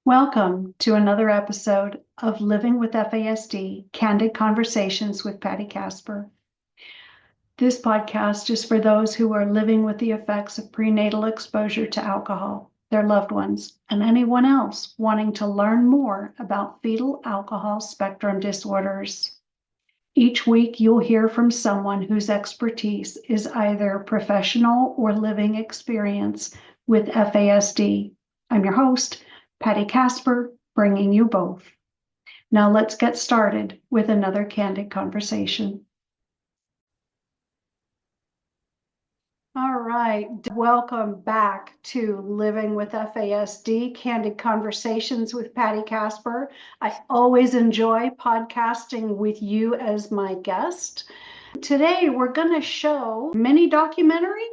Welcome to another episode of Living with FASD, Candid Conversations with Patti Kasper. This podcast is for those who are living with the effects of prenatal exposure to alcohol, their loved ones, and anyone else wanting to learn more about fetal alcohol spectrum disorders. Each week, you'll hear from someone whose expertise is either professional or living experience with FASD. I'm your host, Patti Kasper, bringing you both. Now let's get started with another candid conversation. All right, welcome back to Living with FASD, Candid Conversations with Patti Kasper. I always enjoy podcasting with you as my guest. Today, we're going to show a mini documentary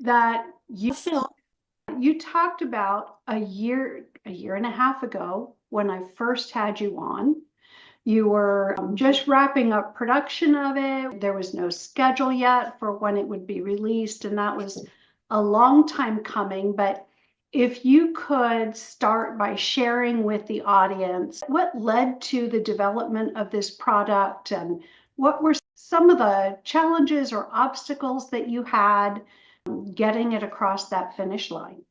that you talked about a year and a half ago when I first had you on. You were just wrapping up production of it. There was no schedule yet for when it would be released, and that was a long time coming. But if you could start by sharing with the audience what led to the development of this product and what were some of the challenges or obstacles that you had getting it across that finish line.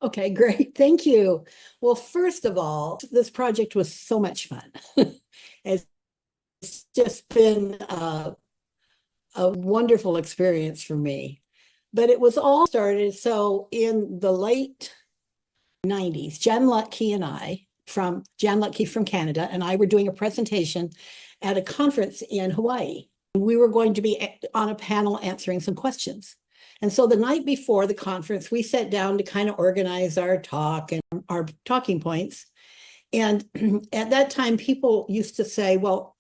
Okay, great. Thank you. Well, first of all, this project was so much fun. It's just been a wonderful experience for me. But it was all started, so in the late 90s, Jan Lutke from Canada, and I were doing a presentation at a conference in Hawaii. We were going to be on a panel answering some questions. And so the night before the conference, we sat down to kind of organize our talk and our talking points. And at that time, people used to say, well,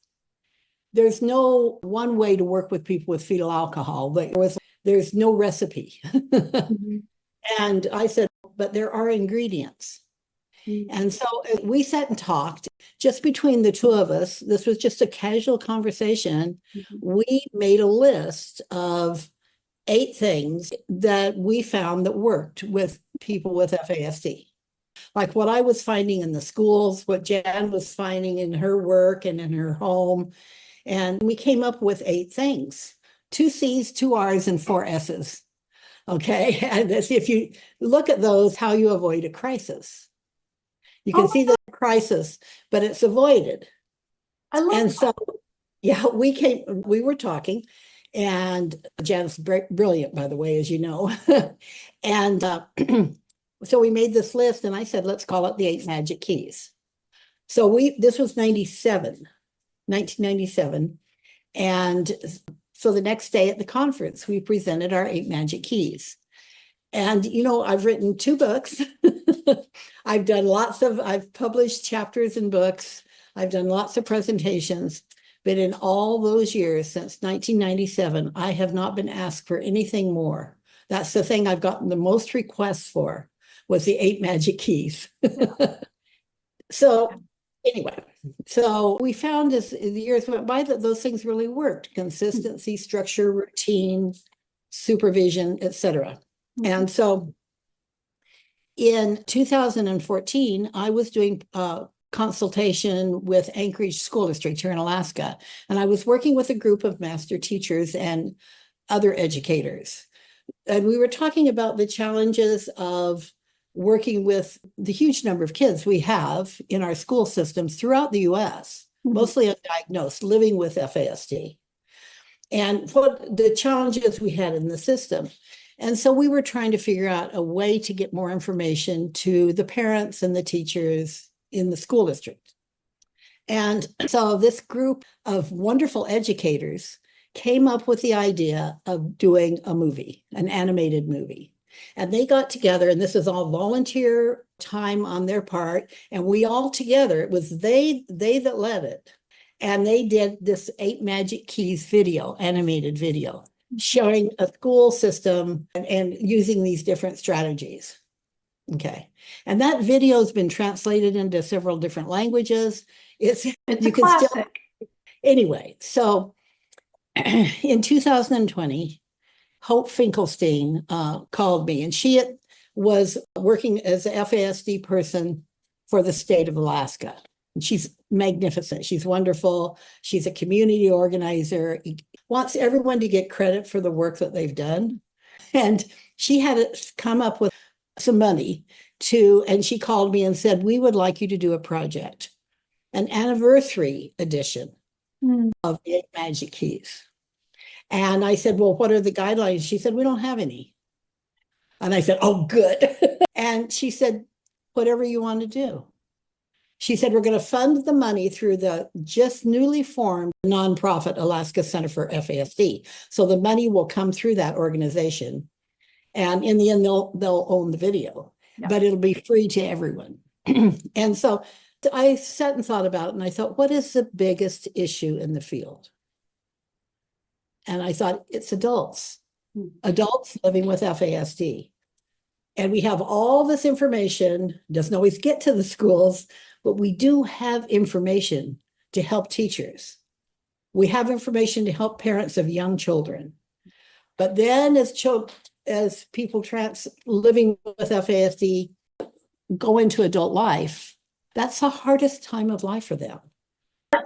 there's no one way to work with people with fetal alcohol. There's no recipe. Mm-hmm. And I said, but there are ingredients. Mm-hmm. And so we sat and talked just between the two of us. This was just a casual conversation. Mm-hmm. We made a list of 8 things that we found that worked with people with FASD. Like what I was finding in the schools, what Jan was finding in her work and in her home. And we came up with 8 things, 2 C's, 2 R's, and 4 S's. Okay. And if you look at those, how you avoid a crisis. You can see the crisis, but it's avoided. I love and that. So, yeah, we were talking. And Jan's brilliant, by the way, as you know. And so we made this list, and I said, let's call it the 8 Magic Keys. So this was 1997. And so the next day at the conference, we presented our 8 Magic Keys. And, I've written 2 books. I've published chapters in books. I've done lots of presentations. But in all those years, since 1997, I have not been asked for anything more. That's the thing I've gotten the most requests for, was the 8 Magic Keys. So anyway, so we found as the years went by that those things really worked: consistency, structure, routine, supervision, etc. And so in 2014, I was doing consultation with Anchorage School District here in Alaska. And I was working with a group of master teachers and other educators. And we were talking about the challenges of working with the huge number of kids we have in our school systems throughout the US, mostly undiagnosed, living with FASD, and what the challenges we had in the system. And so we were trying to figure out a way to get more information to the parents and the teachers in the school district. And so this group of wonderful educators came up with the idea of doing a movie, an animated movie. And they got together, and this is all volunteer time on their part. And we all together, it was they that led it. And they did this 8 Magic Keys video, animated video, showing a school system and using these different strategies. Okay. And that video has been translated into several different languages. It's a classic. Anyway, so in 2020, Hope Finkelstein called me, and was working as a FASD person for the state of Alaska. And she's magnificent. She's wonderful. She's a community organizer, wants everyone to get credit for the work that they've done. And she had come up with some money and she called me and said, we would like you to do a project, an anniversary edition of the 8 Magic Keys. And I said, well, what are the guidelines? She said, we don't have any. And I said, oh, good. And she said, whatever you want to do. She said, we're going to fund the money through the just newly formed nonprofit Alaska Center for FASD. So the money will come through that organization. And in the end, they'll own the video, but it'll be free to everyone. And so I sat and thought about it, and I thought, what is the biggest issue in the field? And I thought, it's adults living with FASD. And we have all this information, doesn't always get to the schools, but we do have information to help teachers. We have information to help parents of young children. But then as people living with FASD go into adult life, that's the hardest time of life for them.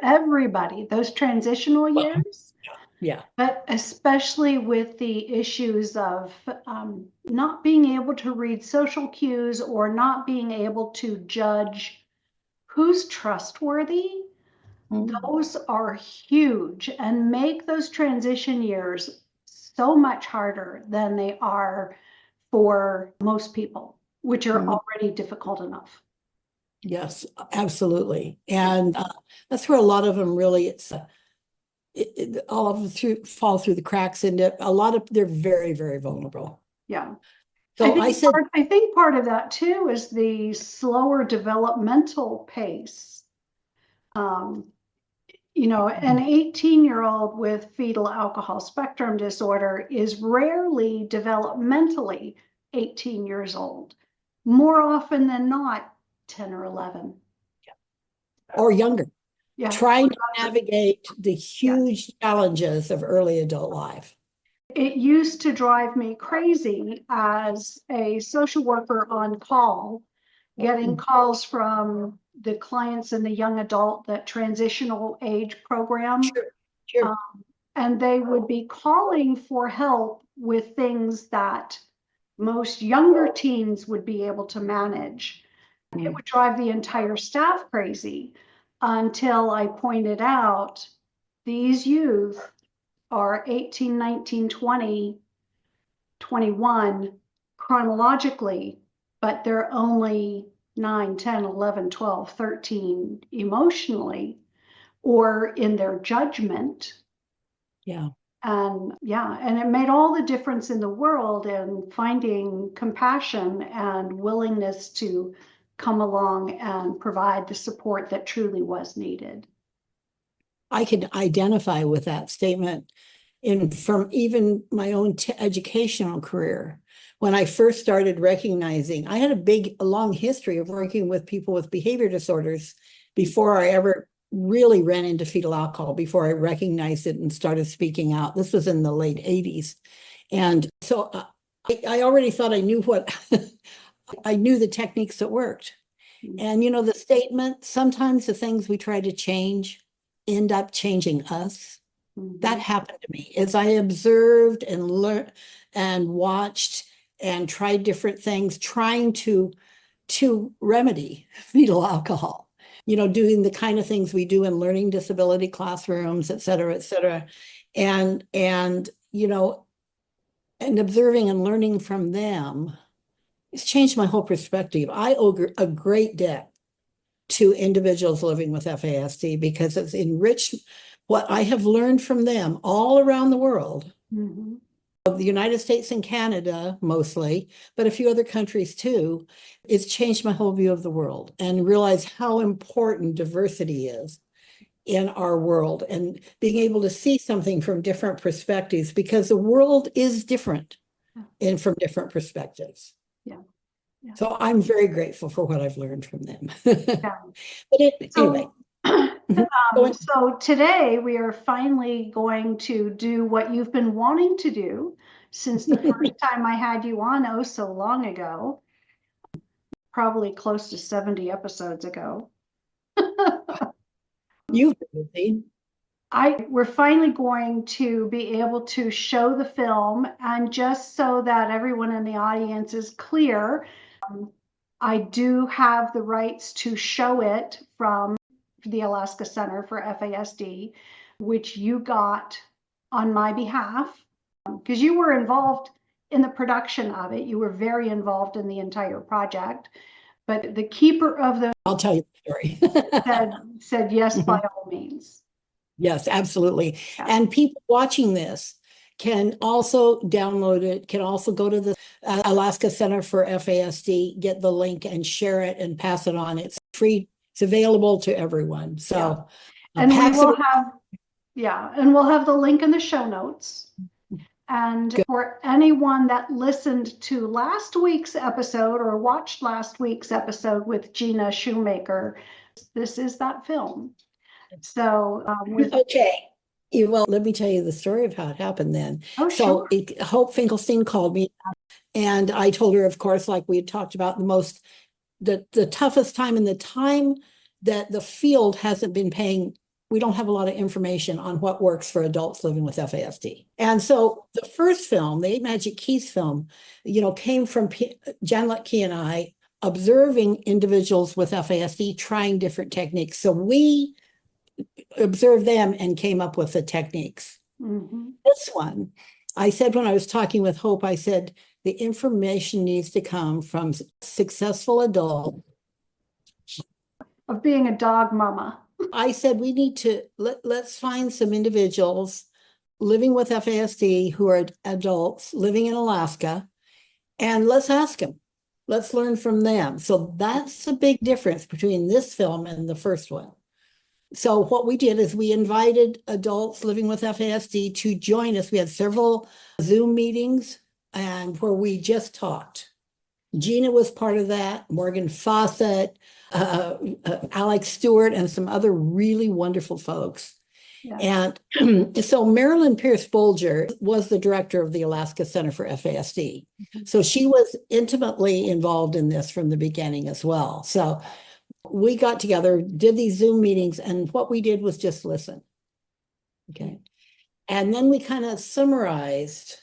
Everybody, those transitional years. Yeah. But especially with the issues of not being able to read social cues or not being able to judge who's trustworthy, those are huge and make those transition years so much harder than they are for most people, which are already difficult enough. Yes, absolutely. And that's where a lot of them really, all of them fall through the cracks, and they're very, very vulnerable. Yeah. So I think part of that too is the slower developmental pace. You know, an 18-year-old with fetal alcohol spectrum disorder is rarely developmentally 18 years old. More often than not, 10 or 11. Or younger. Yeah. Trying to navigate the huge challenges of early adult life. It used to drive me crazy as a social worker on call, getting calls from the clients in the young adult, that transitional age program. Sure. And they would be calling for help with things that most younger teens would be able to manage. It would drive the entire staff crazy until I pointed out these youth are 18, 19, 20, 21 chronologically, but they're only 9, 10, 11, 12, 13 emotionally or in their judgment. Yeah. And it made all the difference in the world in finding compassion and willingness to come along and provide the support that truly was needed. I can identify with that statement from even my own educational career. When I first started recognizing, I had a long history of working with people with behavior disorders before I ever really ran into fetal alcohol, before I recognized it and started speaking out. This was in the late 80s. And so I already thought I knew I knew the techniques that worked. And, you know, the statement, sometimes the things we try to change end up changing us. That happened to me as I observed and learned and watched and tried different things, trying to remedy fetal alcohol. You know, doing the kind of things we do in learning disability classrooms, et cetera, and you know, and observing and learning from them. It's changed my whole perspective. I owe a great debt to individuals living with FASD because it's enriched what I have learned from them all around the world. Of the United States and Canada mostly, but a few other countries too. It's changed my whole view of the world and realize how important diversity is in our world and being able to see something from different perspectives, because the world is different and from different perspectives. Yeah. So I'm very grateful for what I've learned from them. Anyway. So today we are finally going to do what you've been wanting to do since the first time I had you on so long ago. probably close to 70 episodes ago. You've been busy. We're finally going to be able to show the film, and just so that everyone in the audience is clear, I do have the rights to show it from the Alaska Center for FASD, which you got on my behalf, because you were involved in the production of it. You were very involved in the entire project, but the keeper of the I'll tell you the story. said yes, by all means. Yes, absolutely. Yeah. And people watching this can also download it, can also go to the Alaska Center for FASD, get the link and share it and pass it on. It's free. It's available to everyone. So and we pass will it. have, and we'll have the link in the show notes. And Good. for anyone that listened to last week's episode or watched last week's episode with Gina Shoemaker, this is that film. So Okay. Well, let me tell you the story of how it happened then. Oh, So sure. Hope Finkelstein called me, and I told her, of course, like we had talked about, the toughest time, and the time that the field hasn't been paying. We don't have a lot of information on what works for adults living with FASD. And so the first film, the 8 Magic Keys film, came from Jan Lutke and I observing individuals with FASD trying different techniques. So we observed them and came up with the techniques. Mm-hmm. This one, I said when I was talking with Hope, I said, the information needs to come from successful adults. Of being a dog mama. I said, we need to, let's find some individuals living with FASD who are adults living in Alaska, and let's ask them. Let's learn from them. So that's a big difference between this film and the first one. So what we did is we invited adults living with FASD to join us. We had several Zoom meetings and where we just talked. Gina was part of that, Morgan Fawcett, Alex Stewart, and some other really wonderful folks. Yeah. And so Marilyn Pierce Bolger was the director of the Alaska Center for FASD. So she was intimately involved in this from the beginning as well. So we got together, did these Zoom meetings, and what we did was just listen. Okay. And then we kind of summarized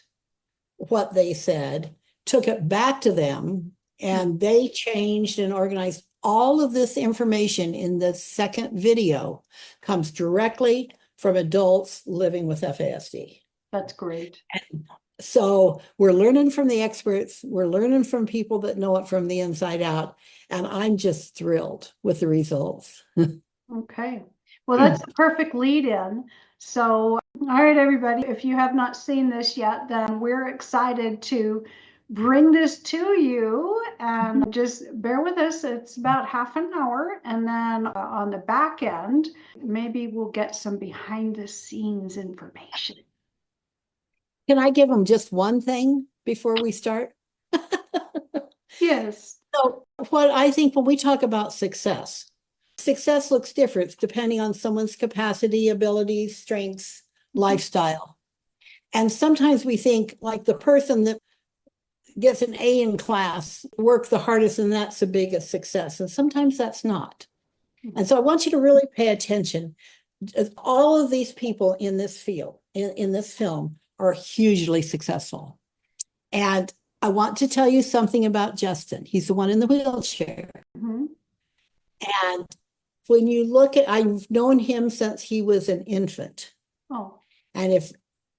what they said, took it back to them, and they changed and organized all of this information in the second video comes directly from adults living with FASD. That's great. And so we're learning from the experts, we're learning from people that know it from the inside out, and I'm just thrilled with the results. Okay. Well, that's the perfect lead in. So, all right, everybody, if you have not seen this yet, then we're excited to bring this to you, and just bear with us. It's about half an hour. And then on the back end, maybe we'll get some behind the scenes information. Can I give them just one thing before we start? Yes. So what I think when we talk about success looks different depending on someone's capacity, abilities, strengths, lifestyle. And sometimes we think like the person that gets an A in class work the hardest, and that's the biggest success. And sometimes that's not. And so I want you to really pay attention. All of these people in this field, in this film, are hugely successful. And I want to tell you something about Justin. He's the one in the wheelchair. Mm-hmm. And when you look at, I've known him since he was an infant. Oh. And if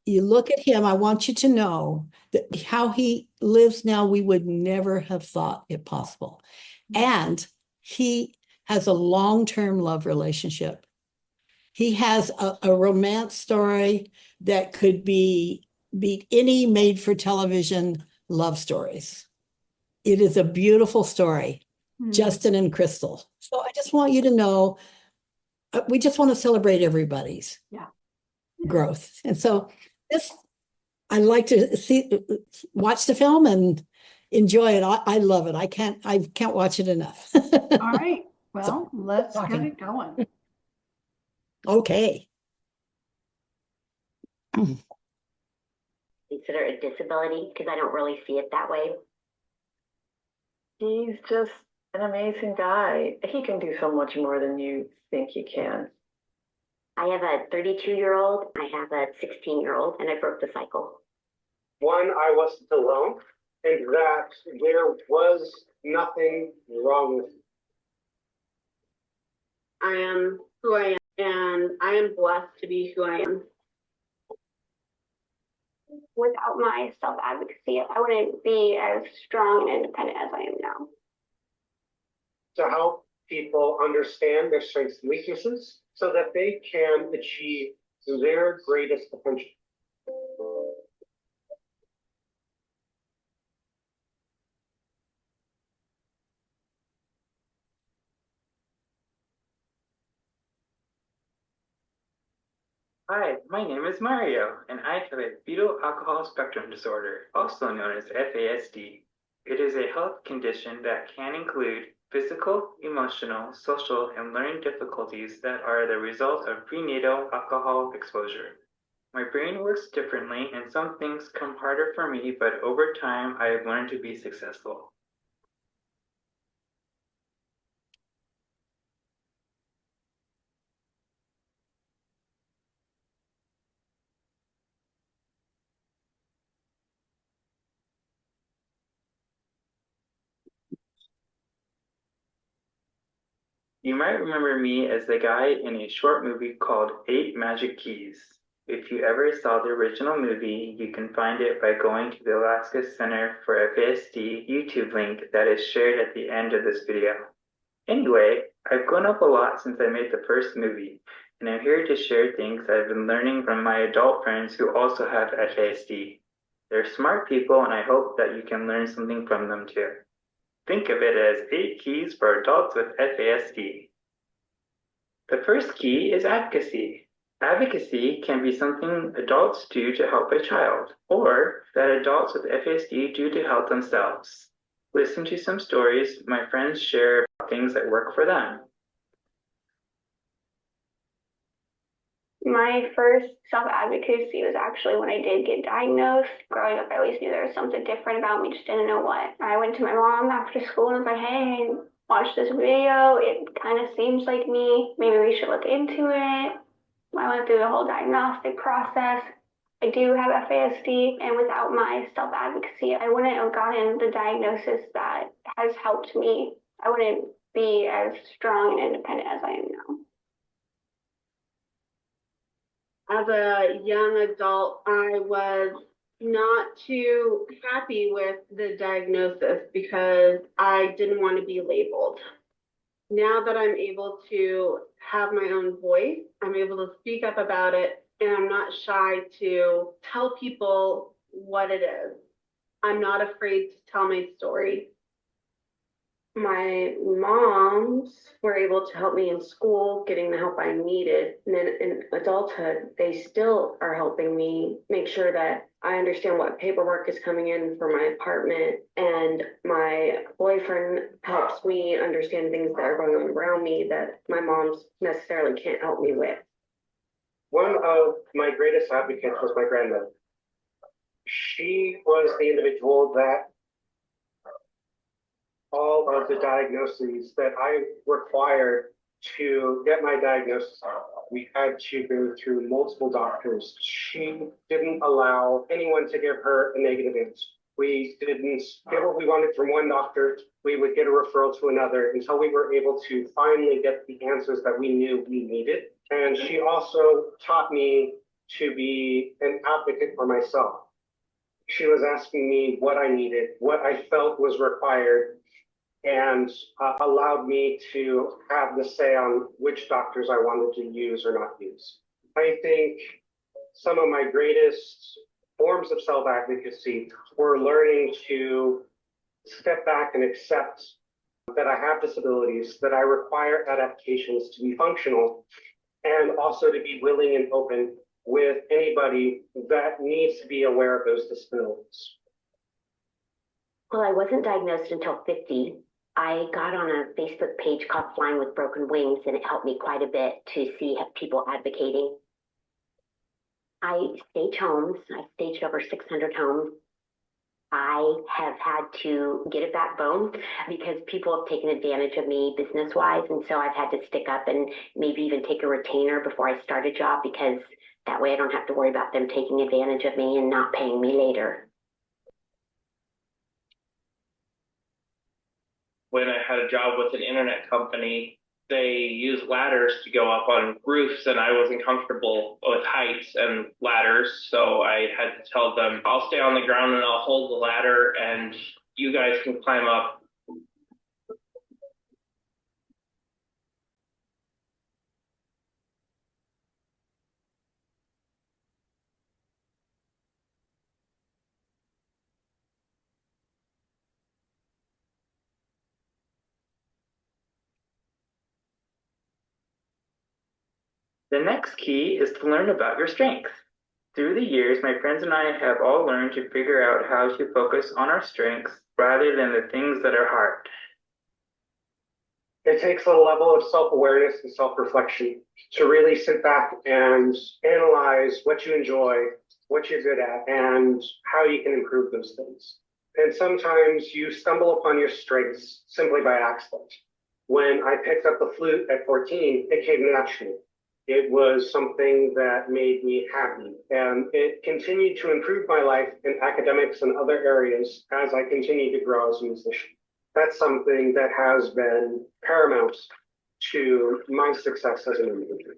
you look at him, I want you to know that how he lives now, we would never have thought it possible. And he has a long-term love relationship. He has a romance story that could beat any made-for-television love stories. It is a beautiful story, Justin and Crystal. So I just want you to know, we just want to celebrate everybody's growth. And so I like to watch the film and enjoy it. I love it. I can't watch it enough. All right. Well, So, let's get it going. Okay. Consider a disability because I don't really see it that way. He's just an amazing guy. He can do so much more than you think he can. I have a 32-year-old, I have a 16-year-old, and I broke the cycle. One, I wasn't alone, and that there was nothing wrong with me. I am who I am, and I am blessed to be who I am. Without my self-advocacy, I wouldn't be as strong and independent as I am now. To help people understand their strengths and weaknesses so that they can achieve their greatest potential. Hi, my name is Mario, and I have a fetal alcohol spectrum disorder, also known as FASD. It is a health condition that can include physical, emotional, social, and learning difficulties that are the result of prenatal alcohol exposure. My brain works differently, and some things come harder for me, but over time, I have learned to be successful. You might remember me as the guy in a short movie called 8 Magic Keys. If you ever saw the original movie, you can find it by going to the Alaska Center for FASD YouTube link that is shared at the end of this video. Anyway, I've grown up a lot since I made the first movie, and I'm here to share things I've been learning from my adult friends who also have FASD. They're smart people, and I hope that you can learn something from them too. Think of it as 8 keys for adults with FASD. The first key is advocacy. Advocacy can be something adults do to help a child, or that adults with FASD do to help themselves. Listen to some stories my friends share about things that work for them. My first self-advocacy was actually when I did get diagnosed. Growing up, I always knew there was something different about me, just didn't know what. I went to my mom after school and was like, hey, watch this video. It kind of seems like me. Maybe we should look into it. I went through the whole diagnostic process. I do have FASD, and without my self-advocacy, I wouldn't have gotten the diagnosis that has helped me. I wouldn't be as strong and independent as I am now. As a young adult, I was not too happy with the diagnosis because I didn't want to be labeled. Now that I'm able to have my own voice, I'm able to speak up about it, and I'm not shy to tell people what it is. I'm not afraid to tell my story. My moms were able to help me in school, getting the help I needed. And then in adulthood, they still are helping me make sure that I understand what paperwork is coming in for my apartment. And my boyfriend helps me understand things that are going on around me that my moms necessarily can't help me with. One of my greatest advocates was my grandmother. She was the individual that all of the diagnoses that I required to get my diagnosis. We had to go through multiple doctors. She didn't allow anyone to give her a negative answer. We didn't get what we wanted from one doctor. We would get a referral to another until we were able to finally get the answers that we knew we needed. And she also taught me to be an advocate for myself. She was asking me what I needed, what I felt was required, and allowed me to have the say on which doctors I wanted to use or not use. I think some of my greatest forms of self-advocacy were learning to step back and accept that I have disabilities, that I require adaptations to be functional, and also to be willing and open with anybody that needs to be aware of those disabilities. Well, I wasn't diagnosed until 50. I got on a Facebook page called Flying with Broken Wings, and it helped me quite a bit to see people advocating. I stage homes. I staged over 600 homes. I have had to get a backbone because people have taken advantage of me business-wise. And so I've had to stick up and maybe even take a retainer before I start a job, because that way I don't have to worry about them taking advantage of me and not paying me later. When I had a job with an internet company, they use ladders to go up on roofs, and I wasn't comfortable with heights and ladders, so I had to tell them, I'll stay on the ground and I'll hold the ladder and you guys can climb up. The next key is to learn about your strengths. Through the years, my friends and I have all learned to figure out how to focus on our strengths rather than the things that are hard. It takes a level of self-awareness and self-reflection to really sit back and analyze what you enjoy, what you're good at, and how you can improve those things. And sometimes you stumble upon your strengths simply by accident. When I picked up the flute at 14, it came naturally. It was something that made me happy, and it continued to improve my life in academics and other areas as I continued to grow as a musician. That's something that has been paramount to my success as an individual.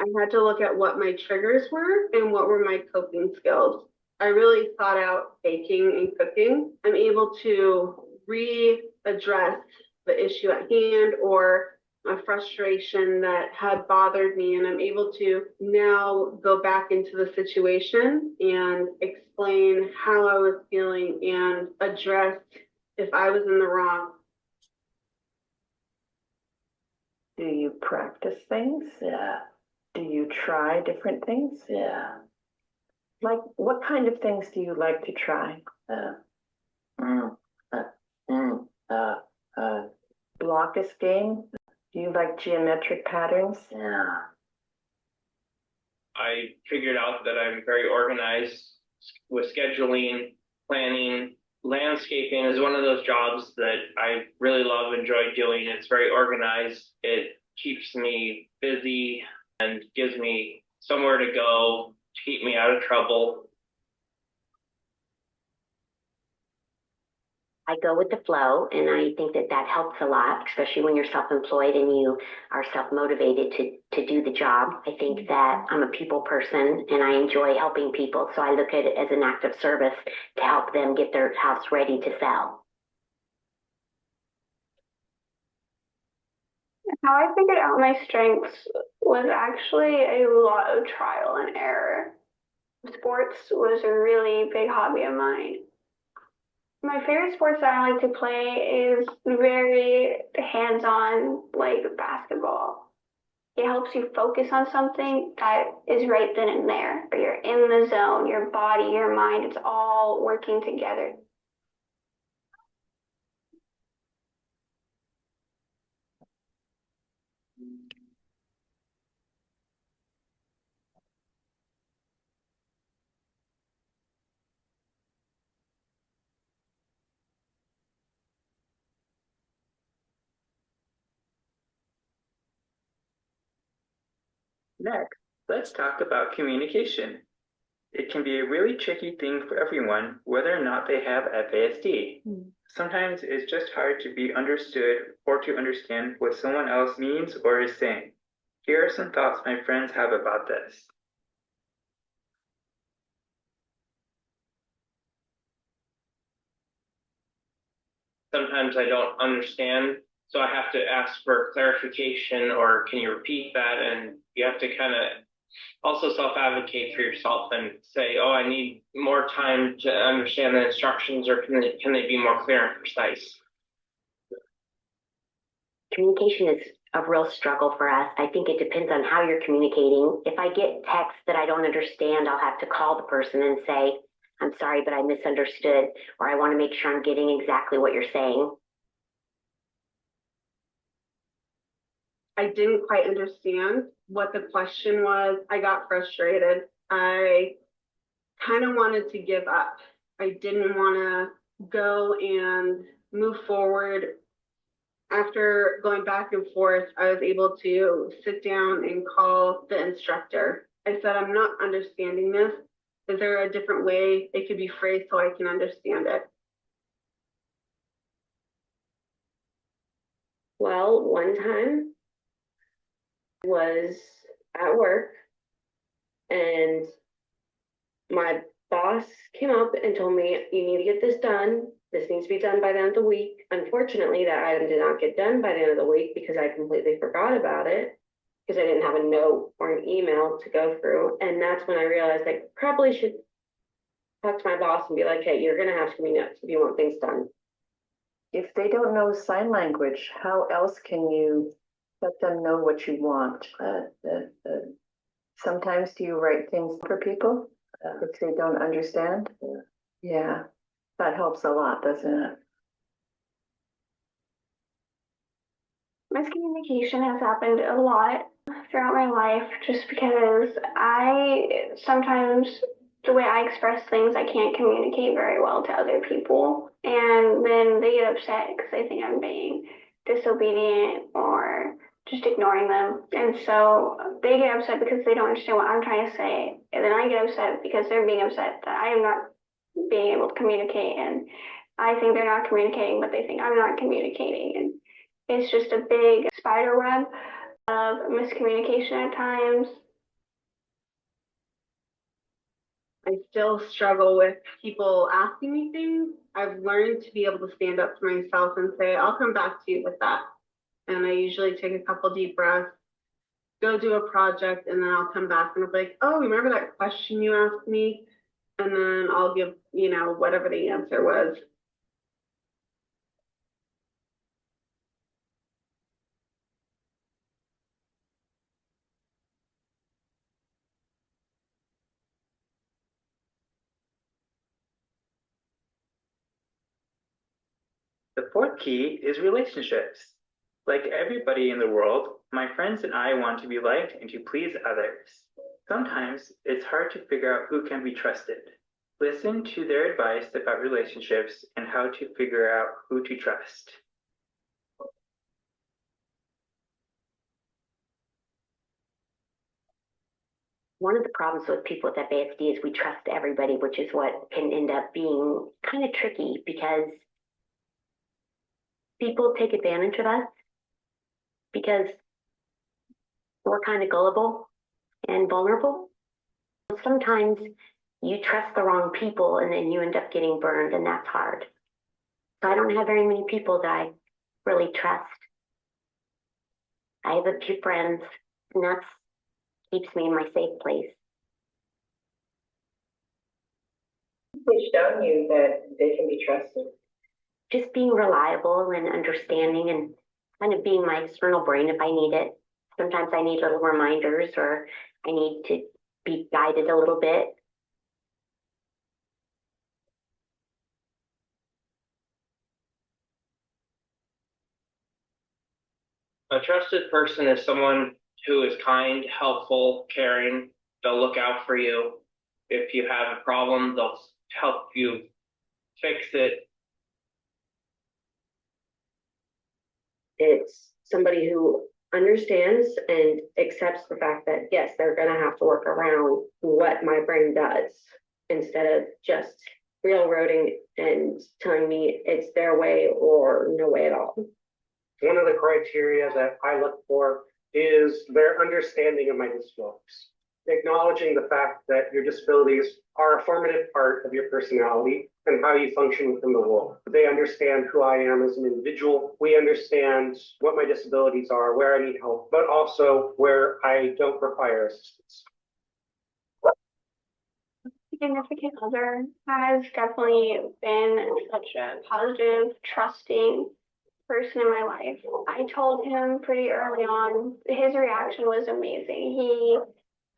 I had to look at what my triggers were and what were my coping skills. I really thought out baking and cooking. I'm able to readdress the issue at hand or a frustration that had bothered me, and I'm able to now go back into the situation and explain how I was feeling and address if I was in the wrong. Do you practice things? Yeah. Do you try different things? Yeah. Like, what kind of things do you like to try? Block game? Do you like geometric patterns? Yeah. I figured out that I'm very organized with scheduling, planning. Landscaping is one of those jobs that I really love, enjoy doing. It's very organized. It keeps me busy and gives me somewhere to go to keep me out of trouble. I go with the flow, and I think that that helps a lot, especially when you're self-employed and you are self-motivated to do the job. I think that I'm a people person and I enjoy helping people, so I look at it as an act of service to help them get their house ready to sell. How I figured out my strengths was actually a lot of trial and error. Sports was a really big hobby of mine. My favorite sports that I like to play is very hands-on, like basketball. It helps you focus on something that is right then and there. But you're in the zone, your body, your mind, it's all working together. Next, let's talk about communication. It can be a really tricky thing for everyone, whether or not they have FASD. Sometimes it's just hard to be understood or to understand what someone else means or is saying. Here are some thoughts my friends have about this. Sometimes I don't understand, so I have to ask for clarification or can you repeat that? And you have to kind of also self-advocate for yourself and say, oh, I need more time to understand the instructions, or can they be more clear and precise? Communication is a real struggle for us. I think it depends on how you're communicating. If I get text that I don't understand, I'll have to call the person and say, I'm sorry, but I misunderstood, or I want to make sure I'm getting exactly what you're saying. I didn't quite understand what the question was. I got frustrated. I kind of wanted to give up. I didn't want to go and move forward. After going back and forth, I was able to sit down and call the instructor. I said, I'm not understanding this. Is there a different way it could be phrased so I can understand it? Well, one time I was at work and my boss came up and told me, you need to get this done. This needs to be done by the end of the week. Unfortunately, that item did not get done by the end of the week because I completely forgot about it because I didn't have a note or an email to go through. And that's when I realized I probably should talk to my boss and be like, hey, you're going to have to give me notes if you want things done. If they don't know sign language, how else can you let them know what you want? Sometimes do you write things for people if they don't understand? Yeah, that helps a lot, doesn't it? Miscommunication has happened a lot throughout my life just because sometimes the way I express things, I can't communicate very well to other people. And then they get upset because they think I'm being disobedient or just ignoring them. And so they get upset because they don't understand what I'm trying to say. And then I get upset because they're being upset that I am not being able to communicate. And I think they're not communicating, but they think I'm not communicating. And it's just a big spider web of miscommunication at times. I still struggle with people asking me things. I've learned to be able to stand up for myself and say, I'll come back to you with that. And I usually take a couple deep breaths, go do a project, and then I'll come back and I'll be like, oh, remember that question you asked me? And then I'll give, whatever the answer was. The fourth key is relationships. Like everybody in the world, my friends and I want to be liked and to please others. Sometimes it's hard to figure out who can be trusted. Listen to their advice about relationships and how to figure out who to trust. One of the problems with people with FASD is we trust everybody, which is what can end up being kind of tricky because people take advantage of us because we're kind of gullible and vulnerable. Sometimes you trust the wrong people and then you end up getting burned, and that's hard. So I don't have very many people that I really trust. I have a few friends, and that keeps me in my safe place. They've shown you that they can be trusted. Just being reliable and understanding and kind of being my external brain if I need it. Sometimes I need little reminders or I need to be guided a little bit. A trusted person is someone who is kind, helpful, caring. They'll look out for you. If you have a problem, they'll help you fix it. It's somebody who understands and accepts the fact that, yes, they're going to have to work around what my brain does instead of just railroading and telling me it's their way or no way at all. One of the criteria that I look for is their understanding of my disabilities. Acknowledging the fact that your disabilities are a formative part of your personality and how you function within the world. They understand who I am as an individual. We understand what my disabilities are, where I need help, but also where I don't require assistance. Significant other has definitely been such a positive, trusting person in my life. I told him pretty early on, his reaction was amazing. He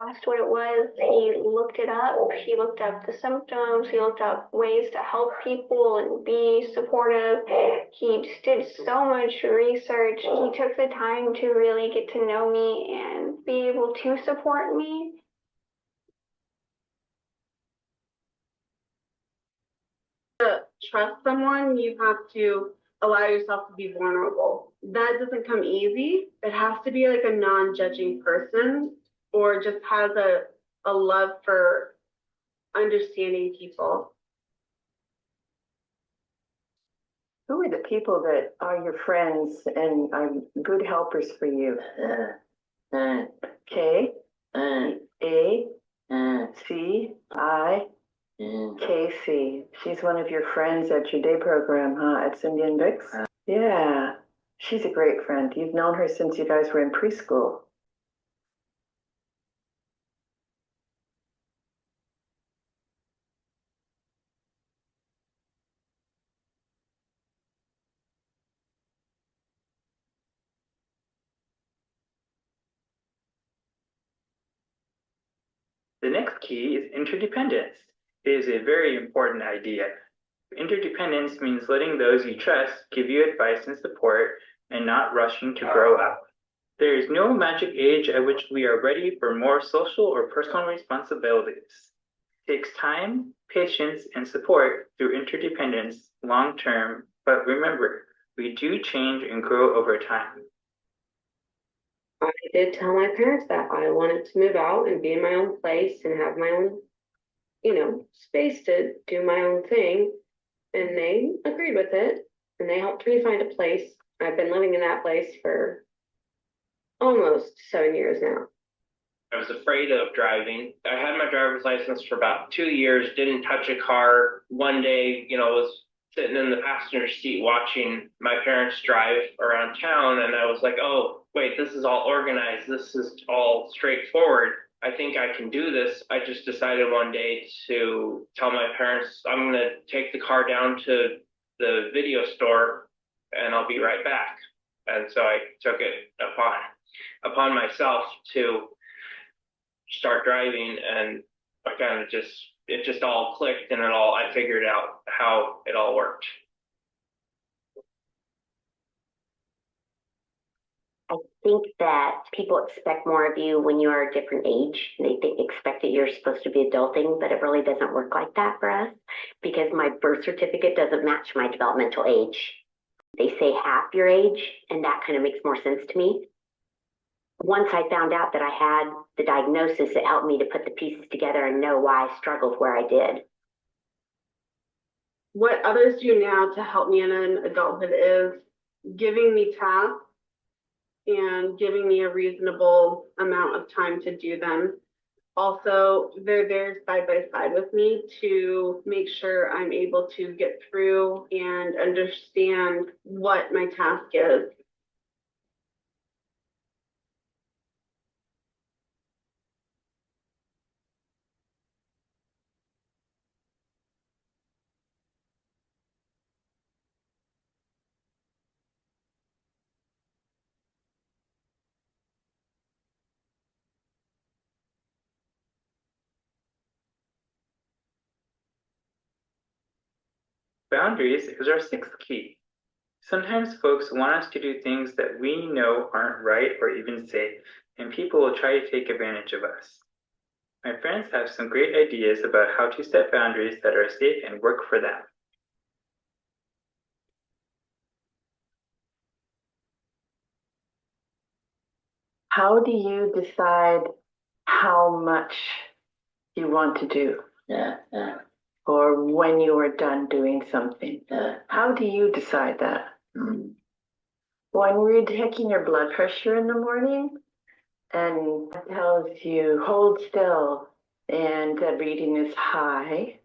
asked what it was, he looked it up, he looked up the symptoms, he looked up ways to help people and be supportive. He just did so much research. He took the time to really get to know me and be able to support me. to trust someone, you have to allow yourself to be vulnerable. That doesn't come easy. It has to be like a non-judging person, or just has a love for understanding people. Who are the people that are your friends and are good helpers for you? K, A, C, I, Casey. She's one of your friends at your day program, huh? At Cindy and Vic's? Yeah, she's a great friend. You've known her since you guys were in preschool. The next key is interdependence. It is a very important idea. Interdependence means letting those you trust give you advice and support and not rushing to grow up. There is no magic age at which we are ready for more social or personal responsibilities. It takes time, patience, and support through interdependence long term, but remember, we do change and grow over time. I did tell my parents that I wanted to move out and be in my own place and have my own, space to do my own thing. And they agreed with it, and they helped me find a place. I've been living in that place for almost 7 years now. I was afraid of driving. I had my driver's license for about 2 years, didn't touch a car. One day, was sitting in the passenger seat watching my parents drive around town, and I was like, oh, wait, this is all organized. This is all straightforward. I think I can do this. I just decided one day to tell my parents, I'm going to take the car down to the video store and I'll be right back. And so I took it upon myself to start driving, and I kind of it just all clicked, and I figured out how it all worked. I think that people expect more of you when you are a different age. They expect that you're supposed to be adulting, but it really doesn't work like that for us because my birth certificate doesn't match my developmental age. They say half your age, and that kind of makes more sense to me. Once I found out that I had the diagnosis, it helped me to put the pieces together and know why I struggled where I did. What others do now to help me in adulthood is giving me tasks and giving me a reasonable amount of time to do them. Also, they're there side by side with me to make sure I'm able to get through and understand what my task is. Boundaries is our sixth key. Sometimes folks want us to do things that we know aren't right or even safe, and people will try to take advantage of us. My friends have some great ideas about how to set boundaries that are safe and work for them. How do you decide how much you want to do? Or when you are done doing something? How do you decide that? When you're taking your blood pressure in the morning and it tells you hold still and the reading is high.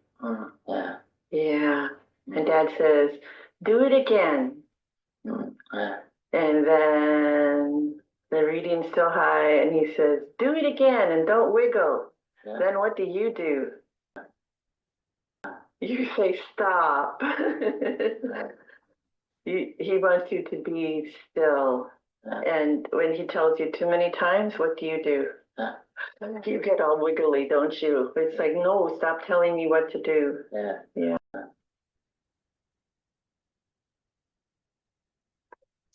Yeah. And Dad says, do it again. And then the reading's still high and he says, do it again and don't wiggle. Then what do? You say stop. He wants you to be still. And when he tells you too many times, what do? You get all wiggly, don't you? It's like, no, stop telling me what to do. Yeah.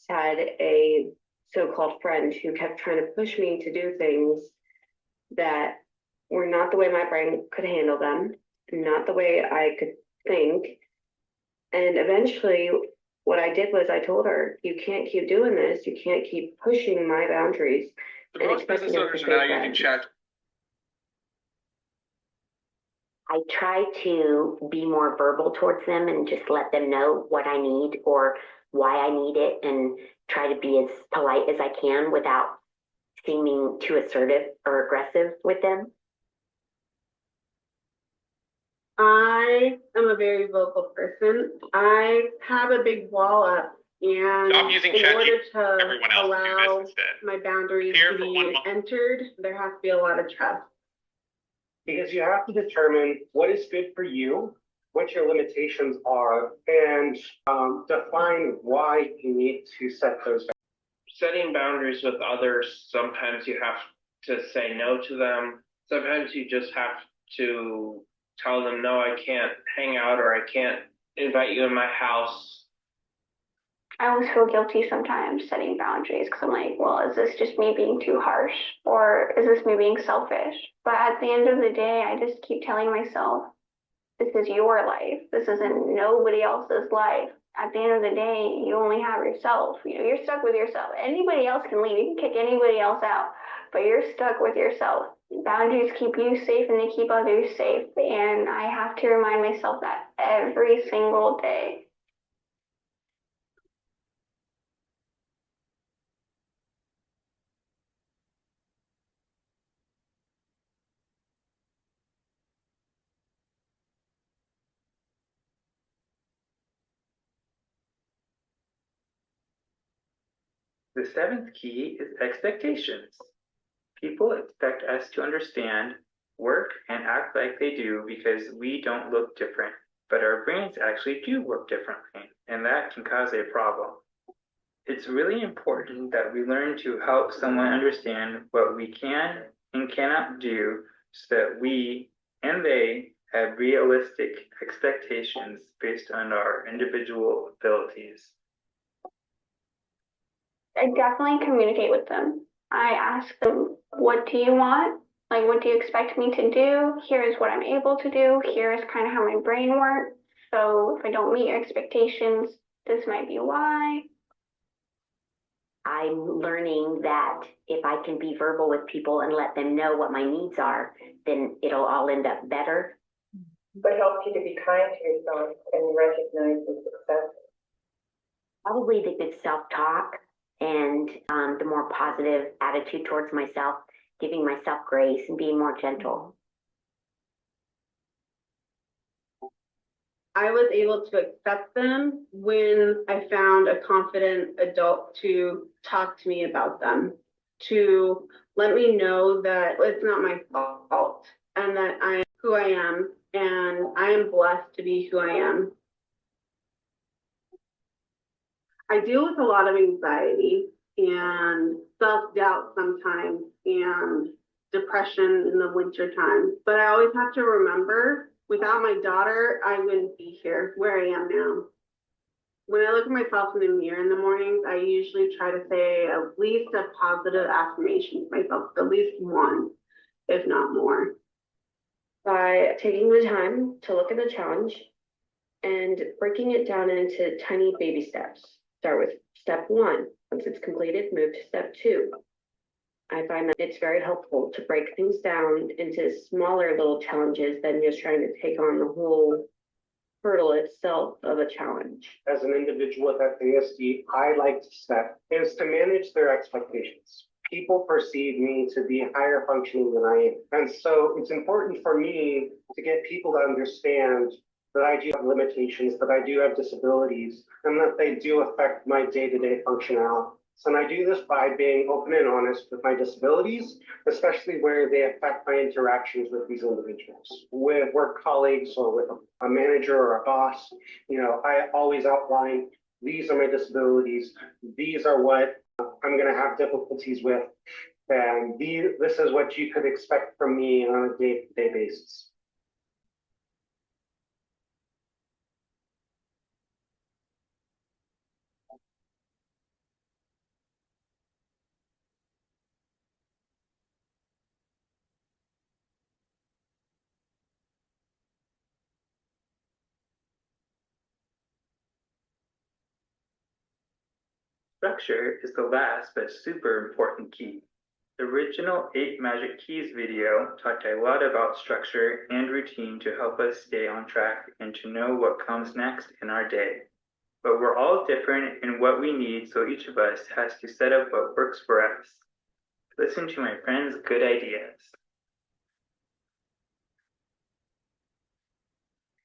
Had a so-called friend who kept trying to push me to do things that were not the way my brain could handle them, not the way I could think, And eventually, what I did was I told her, you can't keep doing this. You can't keep pushing my boundaries. But most business owners are now using chat. I try to be more verbal towards them and just let them know what I need or why I need it, and try to be as polite as I can without seeming too assertive or aggressive with them. I am a very vocal person. I have a big wall up, and Stop using in chat. order to Everyone else can do allow this instead. my boundaries Here to for 1 be month. entered, there has to be a lot of trust. Because you have to determine what is good for you, what your limitations are, and define why you need to set those boundaries. Setting boundaries with others, sometimes you have to say no to them. Sometimes you just have to tell them, no, I can't hang out, or I can't invite you in my house. I always feel guilty sometimes setting boundaries because I'm like, well, is this just me being too harsh, or is this me being selfish? But at the end of the day, I just keep telling myself, this is your life. This isn't nobody else's life. At the end of the day, you only have yourself. You know, you're stuck with yourself. Anybody else can leave. You can kick anybody else out, but you're stuck with yourself. Boundaries keep you safe and they keep others safe. And I have to remind myself that every single day. The seventh key is expectations. People expect us to understand, work, and act like they do because we don't look different, but our brains actually do work differently, and that can cause a problem. It's really important that we learn to help someone understand what we can and cannot do so that we and they have realistic expectations based on our individual abilities. I definitely communicate with them. I ask them, what do you want? Like, what do you expect me to do? Here's what I'm able to do. Here's kind of how my brain works. So if I don't meet your expectations, this might be why. I'm learning that if I can be verbal with people and let them know what my needs are, then it'll all end up better. What helps you to be kind to yourself and recognize the success? Probably the good self-talk and the more positive attitude towards myself, giving myself grace and being more gentle. I was able to accept them when I found a confident adult to talk to me about them, to let me know that it's not my fault and that I am who I am and I am blessed to be who I am. I deal with a lot of anxiety and self-doubt sometimes and depression in the winter time, but I always have to remember, without my daughter, I wouldn't be here where I am now. When I look at myself in the mirror in the mornings, I usually try to say at least a positive affirmation to myself, at least one, if not more. By taking the time to look at the challenge and breaking it down into tiny baby steps. Start with step 1. Once it's completed, move to step 2. I find that it's very helpful to break things down into smaller little challenges than just trying to take on the whole hurdle itself of a challenge. As an individual with FASD, I like to set is to manage their expectations. People perceive me to be higher functioning than I am. And so it's important for me to get people to understand that I do have limitations, that I do have disabilities, and that they do affect my day-to-day functionality. So, and I do this by being open and honest with my disabilities, especially where they affect my interactions with these individuals, with work colleagues or with a manager or a boss. You know, I always outline, these are my disabilities, these are what I'm going to have difficulties with, and this is what you could expect from me on a day-to-day basis. Structure is the last but super important key. The original 8 Magic Keys video talked a lot about structure and routine to help us stay on track and to know what comes next in our day. But we're all different in what we need, so each of us has to set up what works for us. Listen to my friend's good ideas.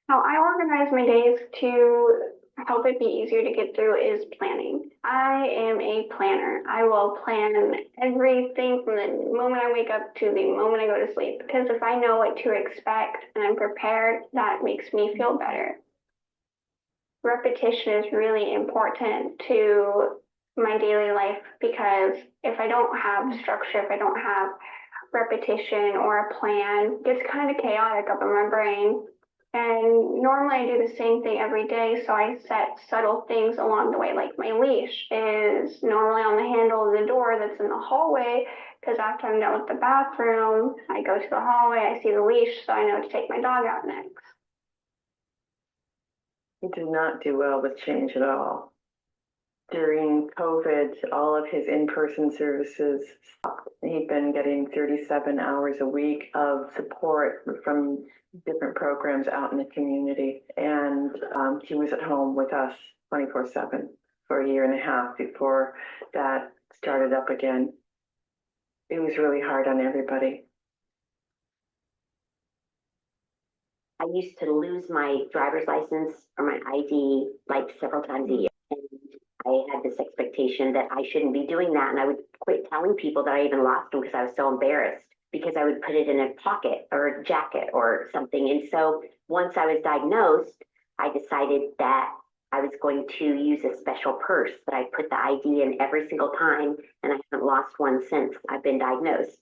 How I organize my days to help it be easier to get through is planning. I am a planner. I will plan everything from the moment I wake up to the moment I go to sleep, because if I know what to expect and I'm prepared, that makes me feel better. Repetition is really important to my daily life, because if I don't have structure, if I don't have repetition or a plan, it gets kind of chaotic up in my brain. And normally I do the same thing every day, so I set subtle things along the way, like my leash is normally on the handle of the door that's in the hallway, because after I'm done with the bathroom, I go to the hallway, I see the leash, so I know to take my dog out next. He did not do well with change at all. During COVID, all of his in-person services stopped. He'd been getting 37 hours a week of support from different programs out in the community. And he was at home with us 24/7 for a year and a half before that started up again. It was really hard on everybody. I used to lose my driver's license or my ID like several times a year. And I had this expectation that I shouldn't be doing that. And I would quit telling people that I even lost them because I was so embarrassed, because I would put it in a pocket or a jacket or something. And so once I was diagnosed, I decided that I was going to use a special purse that I put the ID in every single time. And I haven't lost one since I've been diagnosed.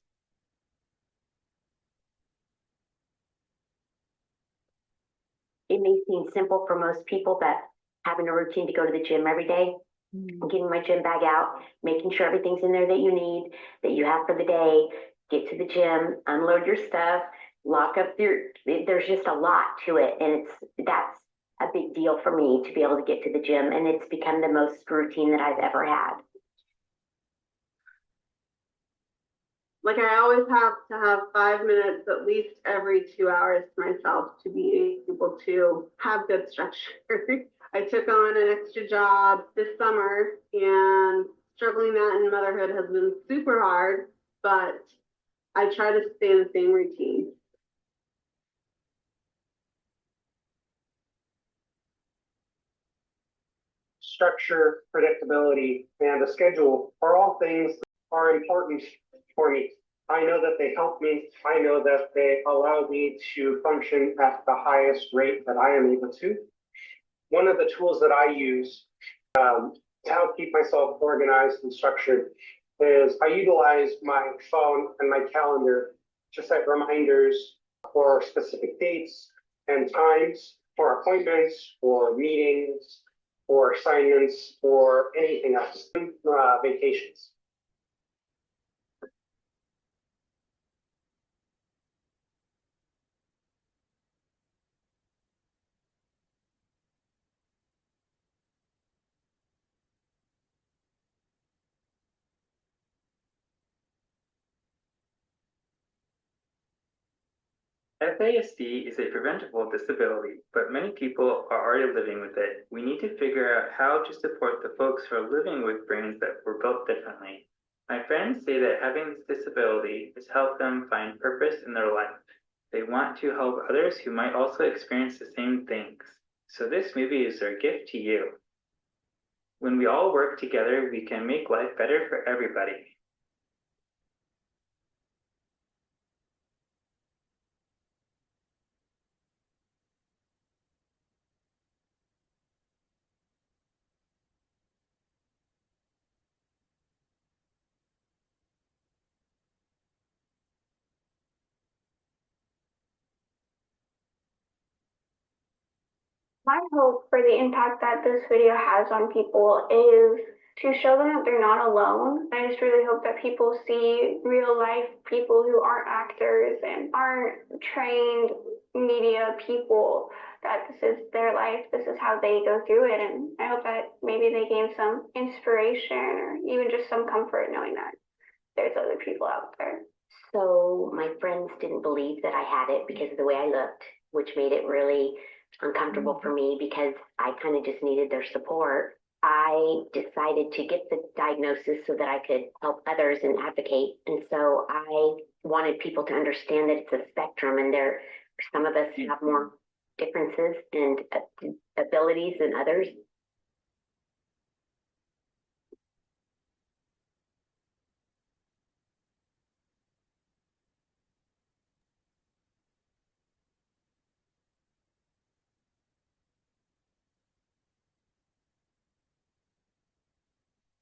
It may seem simple for most people, but having a routine to go to the gym every day, getting my gym bag out, making sure everything's in there that you need, that you have for the day, get to the gym, unload your stuff, lock up there's just a lot to it. And that's a big deal for me to be able to get to the gym. And it's become the most routine that I've ever had. Like, I always have to have 5 minutes at least every 2 hours to myself to be able to have good structure. I took on an extra job this summer, and struggling that in motherhood has been super hard, but I try to stay in the same routine. Structure, predictability, and a schedule are all things that are important for me. I know that they help me. I know that they allow me to function at the highest rate that I am able to. One of the tools that I use to help keep myself organized and structured is I utilize my phone and my calendar to set reminders for specific dates and times for appointments, for meetings, or assignments, or anything else, vacations. FASD is a preventable disability, but many people are already living with it. We need to figure out how to support the folks who are living with brains that were built differently. My friends say that having this disability has helped them find purpose in their life. They want to help others who might also experience the same things. So this movie is their gift to you. When we all work together, we can make life better for everybody. My hope for the impact that this video has on people is to show them that they're not alone. I just really hope that people see real life people who aren't actors and aren't trained media people that this is their life, this is how they go through it. And I hope that maybe they gain some inspiration or even just some comfort knowing that there's other people out there. So my friends didn't believe that I had it because of the way I looked, which made it really uncomfortable for me because I kind of just needed their support. I decided to get the diagnosis so that I could help others and advocate. And so I wanted people to understand that it's a spectrum, and some of us have more differences and abilities than others.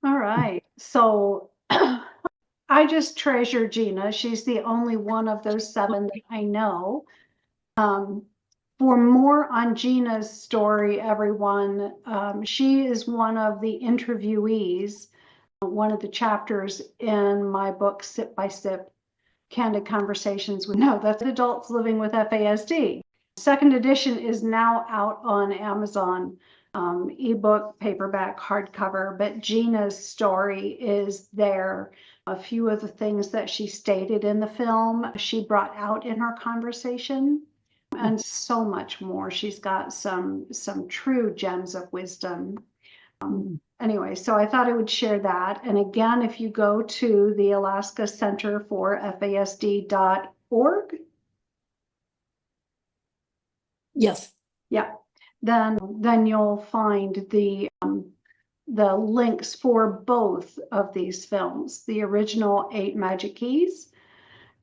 All right. So I just treasure Gina. She's the only one of those 7 that I know. For more on Gina's story, everyone, she is one of the interviewees, one of the chapters in my book, Sip by Sip, Candid Conversations with, no, that's Adults Living with FASD. Second edition is now out on Amazon, ebook, paperback, hardcover, but Gina's story is there. A few of the things that she stated in the film, she brought out in her conversation, and so much more. She's got some true gems of wisdom. Anyway, so I thought I would share that. And again, if you go to the Alaska Center for FASD.org. Yes. Yeah. Then you'll find the links for both of these films, the original 8 Magic Keys,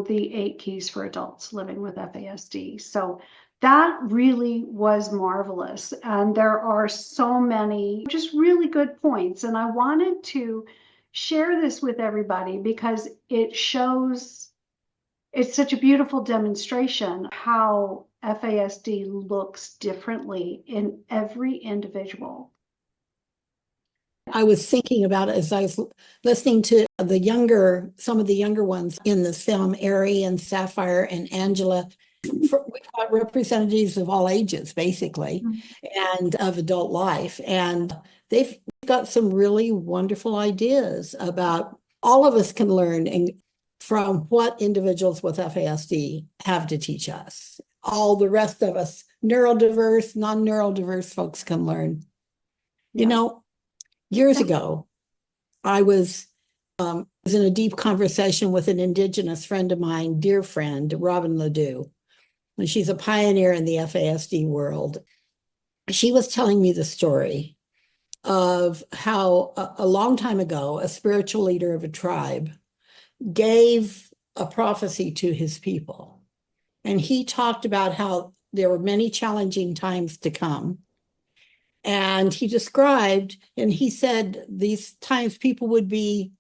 the 8 Keys for Adults Living with FASD. So that really was marvelous. And there are so many just really good points. And I wanted to share this with everybody because it shows, it's such a beautiful demonstration how FASD looks differently in every individual. I was thinking about it as I was listening to some of the younger ones in the film, Ari and Sapphire and Angela. We've got representatives of all ages, basically, and of adult life. And they've got some really wonderful ideas about all of us can learn from what individuals with FASD have to teach us. All the rest of us, neurodiverse, non-neurodiverse folks can learn. Yeah. You know, years ago, I was in a deep conversation with an Indigenous friend of mine, dear friend, Robin Ledoux. And she's a pioneer in the FASD world. She was telling me the story of how a long time ago, a spiritual leader of a tribe gave a prophecy to his people. And he talked about how there were many challenging times to come. And he described, and he said these times people would be,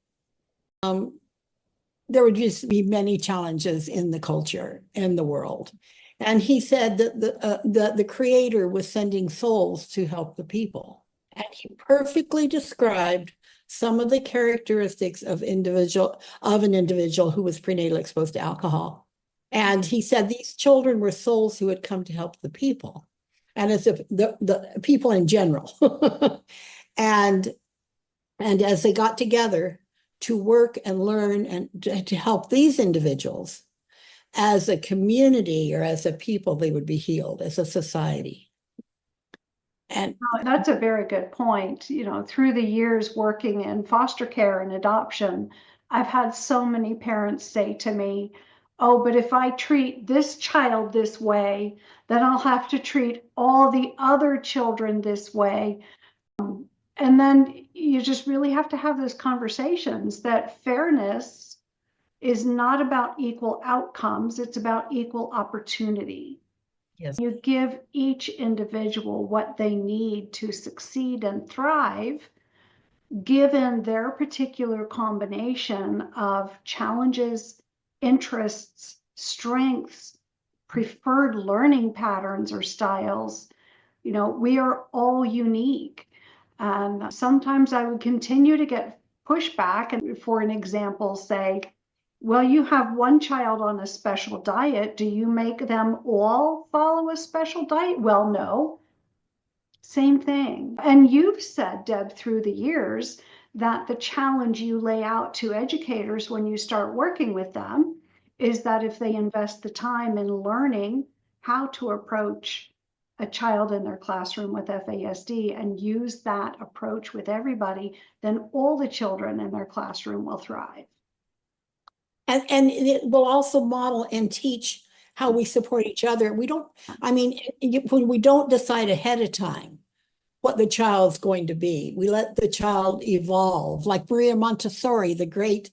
there would just be many challenges in the culture and the world. And he said that the creator was sending souls to help the people. And he perfectly described some of the characteristics of an individual who was prenatally exposed to alcohol. And he said these children were souls who had come to help the people. And as if the people in general. and as they got together to work and learn and to help these individuals, as a community or as a people, they would be healed as a society. And that's a very good point. You know, through the years working in foster care and adoption, I've had so many parents say to me, oh, but if I treat this child this way, then I'll have to treat all the other children this way. And then you just really have to have those conversations that fairness is not about equal outcomes, it's about equal opportunity. Yes. You give each individual what they need to succeed and thrive, given their particular combination of challenges, interests, strengths, preferred learning patterns or styles. You know, we are all unique. And sometimes I would continue to get pushback. And for an example, say, well, you have one child on a special diet. Do you make them all follow a special diet? Well, no. Same thing. And you've said, Deb, through the years that the challenge you lay out to educators when you start working with them is that if they invest the time in learning how to approach a child in their classroom with FASD and use that approach with everybody, then all the children in their classroom will thrive. And it will also model and teach how we support each other. We don't, I mean, when we don't decide ahead of time what the child's going to be, we let the child evolve. Like Maria Montessori, the great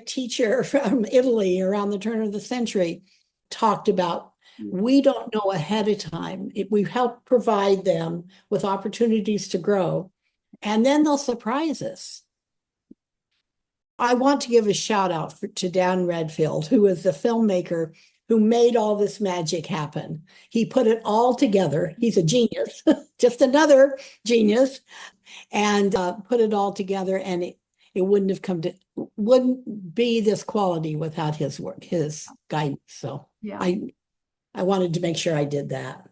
teacher from Italy around the turn of the century, talked about, we don't know ahead of time. We help provide them with opportunities to grow, and then they'll surprise us. I want to give a shout out to Dan Redfield, who is the filmmaker who made all this magic happen. He put it all together. He's a genius, just another genius, and put it all together. And it wouldn't be this quality without his work, his guidance. So yeah, I wanted to make sure I did that.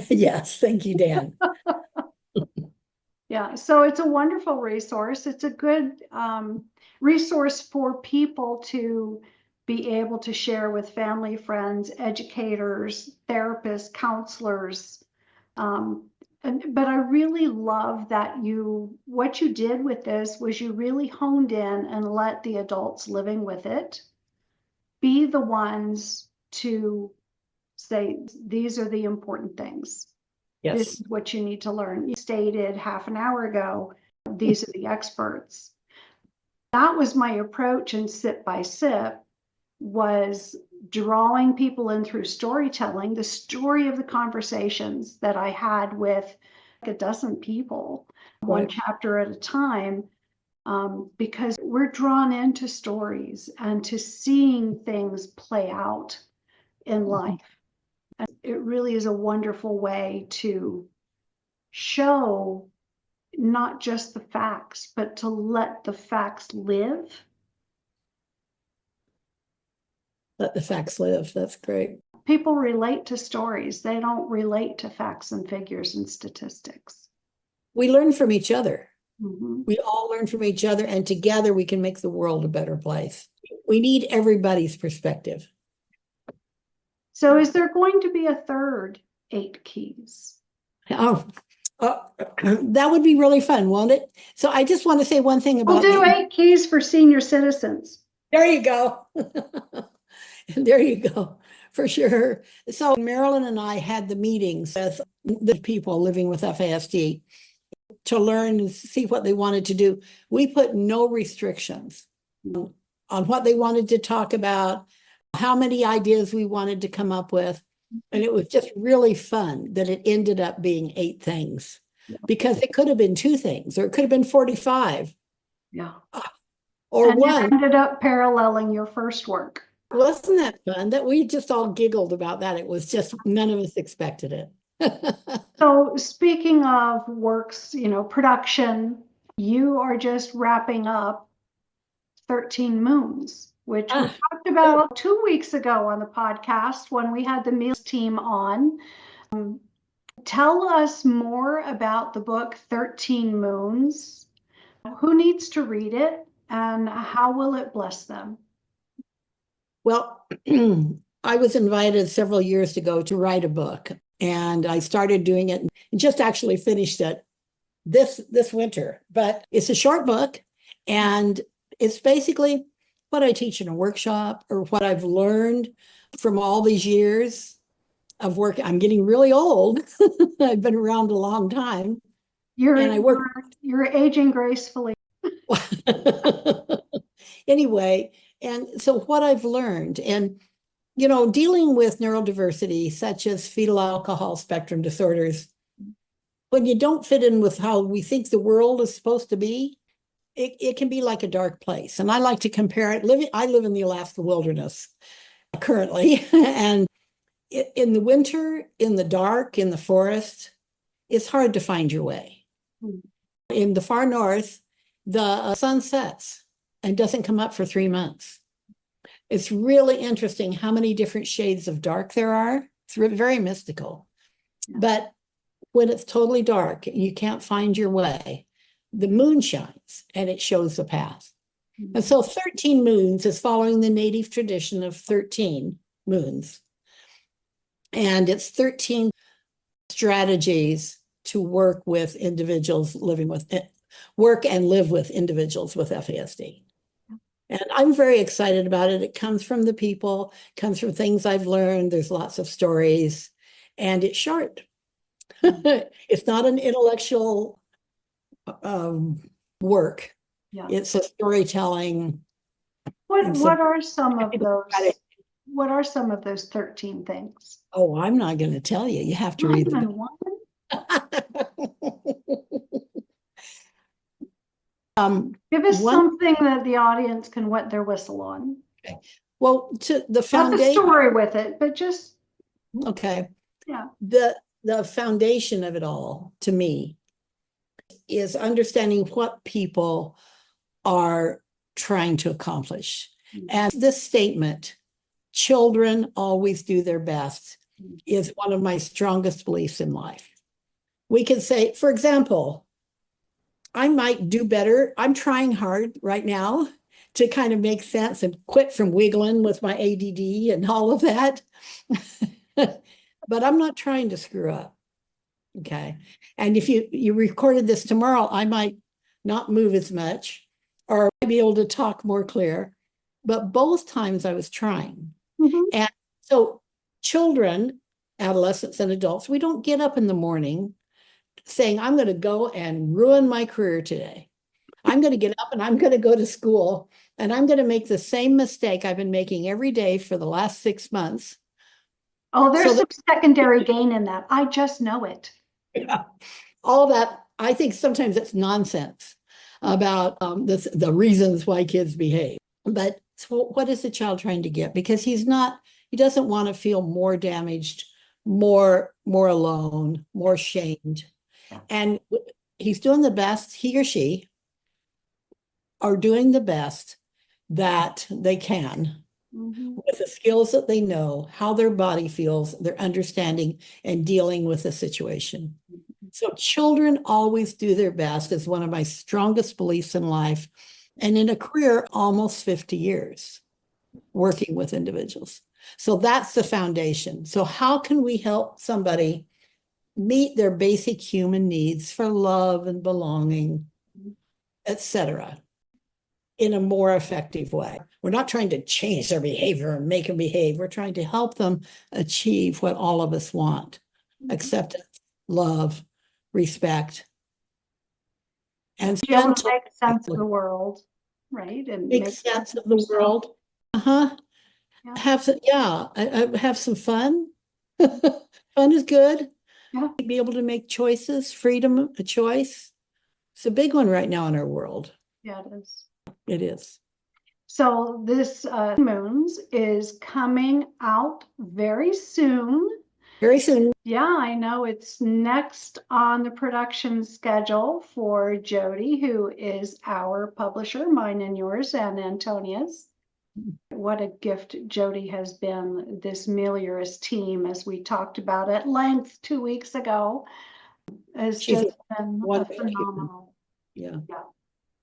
Yes, thank you, Dan. Yeah, so it's a wonderful resource. It's a good resource for people to be able to share with family, friends, educators, therapists, counselors. But I really love that what you did with this was you really honed in and let the adults living with it be the ones to say, these are the important things. Yes. This is what you need to learn. You stated half an hour ago, these are the experts. That was my approach in Sip by Sip, was drawing people in through storytelling, the story of the conversations that I had with a dozen people, one chapter at a time, because we're drawn into stories and to seeing things play out in life. And it really is a wonderful way to show not just the facts, but to let the facts live. Let the facts live. That's great. People relate to stories. They don't relate to facts and figures and statistics. We learn from each other. Mm-hmm. We all learn from each other, and together we can make the world a better place. We need everybody's perspective. So is there going to be a third 8 keys? Oh, that would be really fun, won't it? So I just want to say one thing about— We'll do 8 keys for senior citizens. There you go. There you go, for sure. So Marilyn and I had the meetings with the people living with FASD to learn and see what they wanted to do. We put no restrictions on what they wanted to talk about, how many ideas we wanted to come up with. And it was just really fun that it ended up being 8 things, because it could have been 2 things, or it could have been 45. Yeah. Or and one. You ended up paralleling your first work. Wasn't that fun? That we just all giggled about that. It was just, none of us expected it. So speaking of works, production, you are just wrapping up 13 Moons, which we talked about 2 weeks ago on the podcast when we had the meals team on. Tell us more about the book 13 Moons. Who needs to read it, and how will it bless them? Well, I was invited several years ago to write a book, and I started doing it and just actually finished it this winter. But it's a short book, and it's basically what I teach in a workshop, or what I've learned from all these years of work. I'm getting really old. I've been around a long time. You're aging gracefully. Anyway, and so what I've learned, and dealing with neurodiversity such as fetal alcohol spectrum disorders, when you don't fit in with how we think the world is supposed to be, it can be like a dark place. And I like to compare it. I live in the Alaska wilderness currently, and in the winter, in the dark, in the forest, it's hard to find your way. In the far north, the sun sets and doesn't come up for 3 months. It's really interesting how many different shades of dark there are. It's very mystical. But when it's totally dark and you can't find your way, the moon shines and it shows the path. And so 13 moons is following the native tradition of 13 moons. And it's 13 strategies to work with individuals work and live with individuals with FASD. And I'm very excited about it. It comes from the people, comes from things I've learned. There's lots of stories, and it's short. It's not an intellectual work. Yeah. It's a storytelling. What are some of those 13 things? Oh, I'm not going to tell you. You have to read the book. Give us something that the audience can wet their whistle on. Okay. Well, to the Not foundation. the story with it, but just Okay. Yeah. The foundation of it all, to me, is understanding what people are trying to accomplish. And this statement, children always do their best, is one of my strongest beliefs in life. We can say, for example, I might do better. I'm trying hard right now to kind of make sense and quit from wiggling with my ADD and all of that. But I'm not trying to screw up. Okay. And if you recorded this tomorrow, I might not move as much or be able to talk more clear. But both times I was trying. And so children, adolescents, and adults, we don't get up in the morning saying, I'm going to go and ruin my career today. I'm going to get up and I'm going to go to school and I'm going to make the same mistake I've been making every day for the last 6 months. Oh, there's some secondary gain in that. I just know it. Yeah. All that, I think sometimes it's nonsense about the reasons why kids behave. But so what is the child trying to get? Because he doesn't want to feel more damaged, more alone, more shamed. And he's doing the best, he or she are doing the best that they can with the skills that they know, how their body feels, their understanding and dealing with the situation. So children always do their best is one of my strongest beliefs in life. And in a career, almost 50 years working with individuals. So that's the foundation. So how can we help somebody meet their basic human needs for love and belonging, etc., in a more effective way? We're not trying to change their behavior and make them behave. We're trying to help them achieve what all of us want: acceptance, love, respect, and be able to make sense of the world, right? And make sense of the world. Yeah. Have some fun. Fun is good. Yeah. Be able to make choices, freedom, a choice. It's a big one right now in our world. Yeah, it is. It is. So this Moons is coming out very soon. Very soon. Yeah, I know it's next on the production schedule for Jody, who is our publisher, mine and yours, and Antonia's. What a gift Jody has been, this Melior's team, as we talked about at length 2 weeks ago. It's just been phenomenal. Yeah.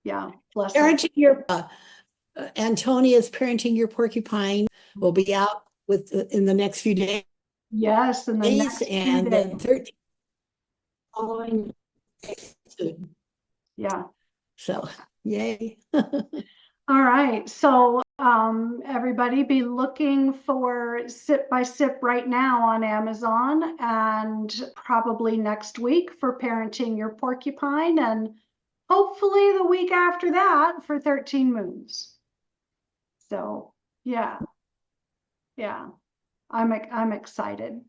Yeah. Bless Parenting your Antonia's Parenting Your Porcupine will be out in the next few days. Yes, in the next and few then days. 13 following soon. Yeah. So yay. All right. So everybody be looking for Sip by Sip right now on Amazon, and probably next week for Parenting Your Porcupine, and hopefully the week after that for 13 Moons. So yeah. I'm excited.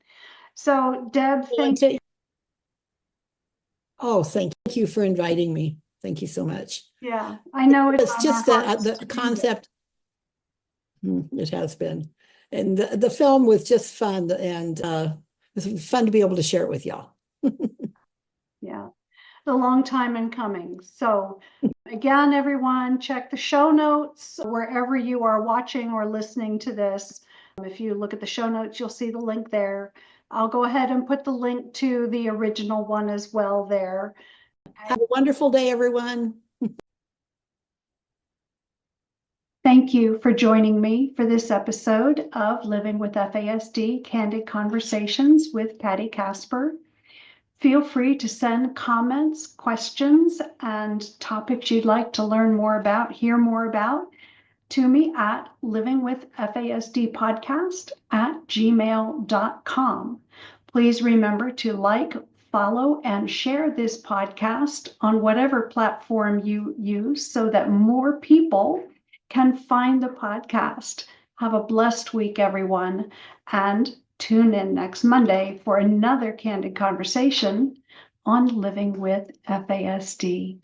So Deb, thank you. Oh, thank you for inviting me. Thank you so much. Yeah, I know it's just the concept. It has been, and the film was just fun, and it was fun to be able to share it with y'all. Yeah, a long time in coming. So Again, everyone, check the show notes wherever you are watching or listening to this. If you look at the show notes, you'll see the link there. I'll go ahead and put the link to the original one as well there. Have a wonderful day, everyone. Thank you for joining me for this episode of Living with FASD Candid Conversations with Patti Kasper. Feel free to send comments, questions, and topics you'd like to learn more about, hear more about, to me at livingwithfasdpodcast@gmail.com. Please remember to like, follow, and share this podcast on whatever platform you use so that more people can find the podcast. Have a blessed week, everyone, and tune in next Monday for another candid conversation on Living with FASD.